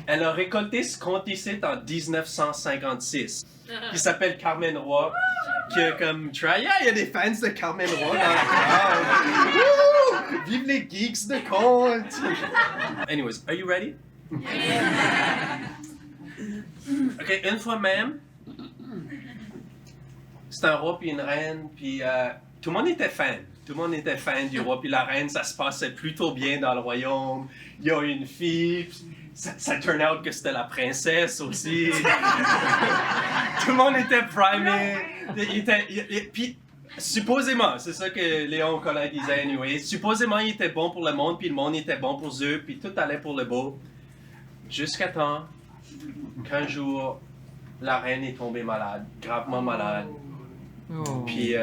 Elle a récolté ce compte ici en 1956, qui s'appelle Carmen Roy, qui est comme Traya, il y a des fans de Carmen Roy dans la crowd. Vive les geeks de compte! Anyways, are you ready? Ok, une fois même, c'était un roi puis une reine, puis tout le monde était fan. Tout le monde était fan du roi puis la reine, ça se passait plutôt bien dans le royaume. Il y a une fille, ça turn out que c'était la princesse aussi. Tout le monde était primé. Puis supposément, c'est ça que Léon Collin disait anyway, supposément il était bon pour le monde, puis le monde était bon pour eux, puis tout allait pour le beau. Jusqu'à temps qu'un jour, la reine est tombée malade, gravement malade. Puis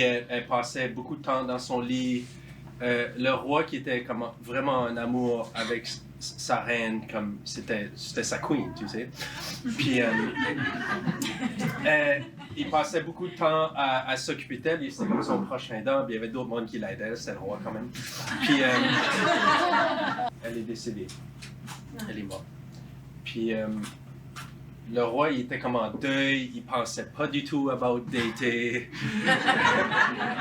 elle passait beaucoup de temps dans son lit. Le roi qui était comme vraiment en amour avec sa reine, comme c'était sa queen, tu sais. Puis il passait beaucoup de temps à s'occuper d'elle, c'était comme son prochain dame, il y avait d'autres mondes qui l'aidaient, c'était le roi quand même. Puis elle est décédée. Elle est morte. Puis le roi, il était comme en deuil, il pensait pas du tout about dater.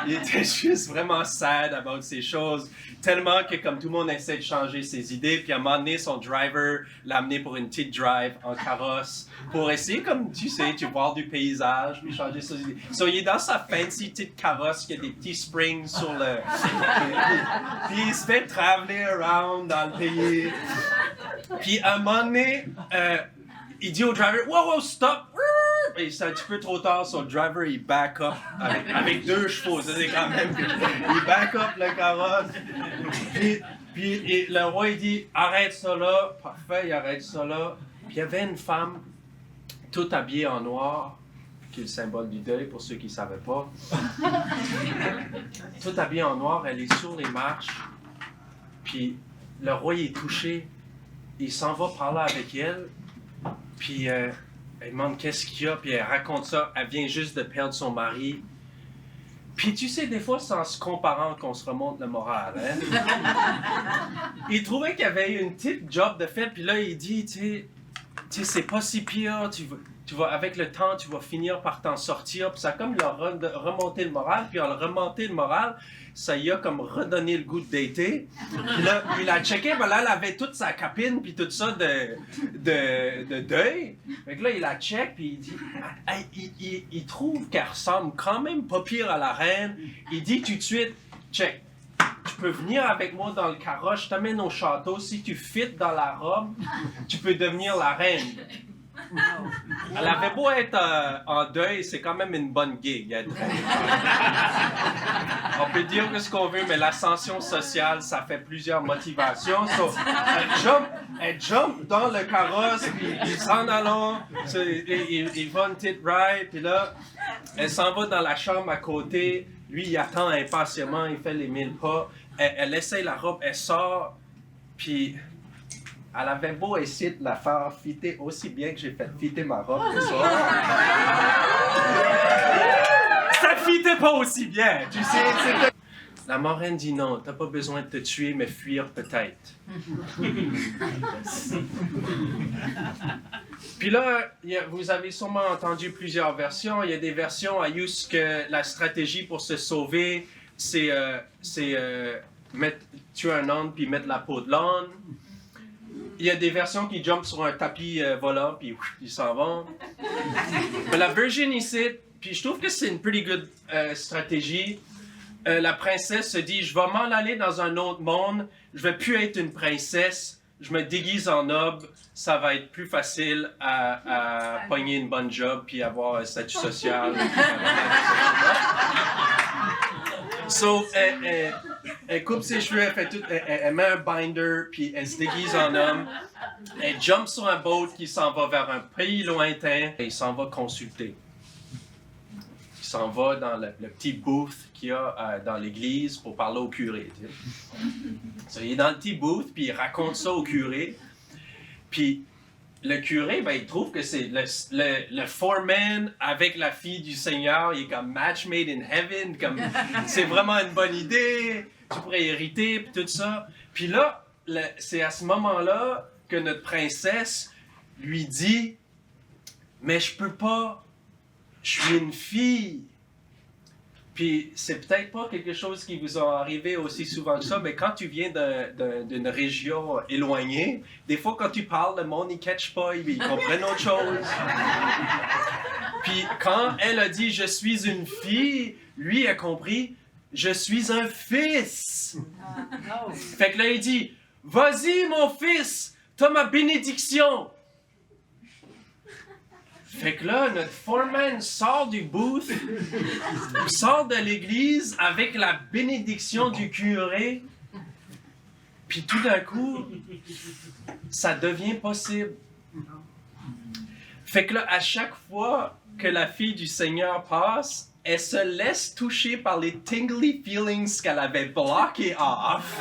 Il était juste vraiment sad about ces choses, tellement que comme tout le monde essaie de changer ses idées, puis à un moment donné, son driver l'a amené pour une petite drive en carrosse, pour essayer, comme tu sais, tu vois du paysage, puis changer ses idées. So, il est dans sa fancy petite carrosse qui a des petits springs sur le... Puis il se fait traveler around dans le pays. Puis à un moment donné, il dit au driver, wow, stop! Et c'est un petit peu trop tard, son driver, il back up avec 2 chevaux, ça c'est quand même... Il back up le carrosse. Puis le roi, il dit, arrête ça là. Parfait, il arrête ça là. Puis il y avait une femme, toute habillée en noir, qui est le symbole du deuil, pour ceux qui ne savaient pas. Toute habillée en noir, elle est sur les marches. Puis le roi, il est touché. Il s'en va parler avec elle. Puis elle demande qu'est-ce qu'il y a, puis elle raconte ça. Elle vient juste de perdre son mari. Puis tu sais, des fois, c'est en se comparant qu'on se remonte le moral. Hein? Il trouvait qu'il y avait une petite job de fait, puis là, il dit, tu sais, c'est pas si pire, tu vas, avec le temps, tu vas finir par t'en sortir. Puis ça a comme leur remonté le moral, puis en le remonté le moral, ça y a comme redonné le goût de dater. Puis là, il a checké, ben là, elle avait toute sa capine, puis tout ça de deuil. Fait que là, il a check, puis il dit, il trouve qu'elle ressemble quand même pas pire à la reine. Il dit tout de suite, check, tu peux venir avec moi dans le carrosse, je t'amène au château. Si tu fit dans la robe, tu peux devenir la reine. Elle avait beau être en deuil, c'est quand même une bonne gig. On peut dire ce qu'on veut, mais l'ascension sociale, ça fait plusieurs motivations. So, elle jump dans le carrosse, puis il s'en allant, il va une petite ride, puis là, elle s'en va dans la chambre à côté. Lui, il attend impatiemment, il fait les 1000 pas. Elle essaye la robe, elle sort, puis... Elle avait beau essayer de la faire fitter aussi bien que j'ai fait fitter ma robe ce soir. Ça fitait pas aussi bien, tu sais. La marraine dit non, t'as pas besoin de te tuer, mais fuir peut-être. Puis là, vous avez sûrement entendu plusieurs versions. Il y a des versions à use que la stratégie pour se sauver, c'est tuer un âne puis mettre la peau de l'âne. Il y a des versions qui jumpent sur un tapis volant, puis ils s'en vont. Mais la version ici, puis je trouve que c'est une pretty good stratégie. La princesse se dit, je vais m'en aller dans un autre monde, je vais plus être une princesse, je me déguise en noble, ça va être plus facile à pogner une bonne job, puis avoir un statut social. So, elle coupe ses cheveux, elle met un binder, puis elle se déguise en homme. Elle jump sur un boat qui s'en va vers un pays lointain et il s'en va consulter. Il s'en va dans le petit booth qu'il y a dans l'église pour parler au curé. Tu sais. So, il est dans le petit booth, puis il raconte ça au curé. Puis le curé, ben, il trouve que c'est le foreman avec la fille du Seigneur. Il est comme match made in heaven. Comme, c'est vraiment une bonne idée. Tu pourrais hériter, puis tout ça. Puis là, c'est à ce moment-là que notre princesse lui dit « Mais je peux pas, je suis une fille. » Puis c'est peut-être pas quelque chose qui vous est arrivé aussi souvent que ça, mais quand tu viens d'une région éloignée, des fois quand tu parles, le monde ne catch pas, ils comprennent autre chose. Puis quand elle a dit « Je suis une fille », lui a compris « Je suis un fils ». Fait que là, il dit « Vas-y, mon fils, t'as ma bénédiction ». Fait que là, notre foreman sort du booth, sort de l'église avec la bénédiction du curé, puis tout d'un coup, ça devient possible. Fait que là, à chaque fois que la fille du Seigneur passe, elle se laisse toucher par les tingly feelings qu'elle avait bloqués off.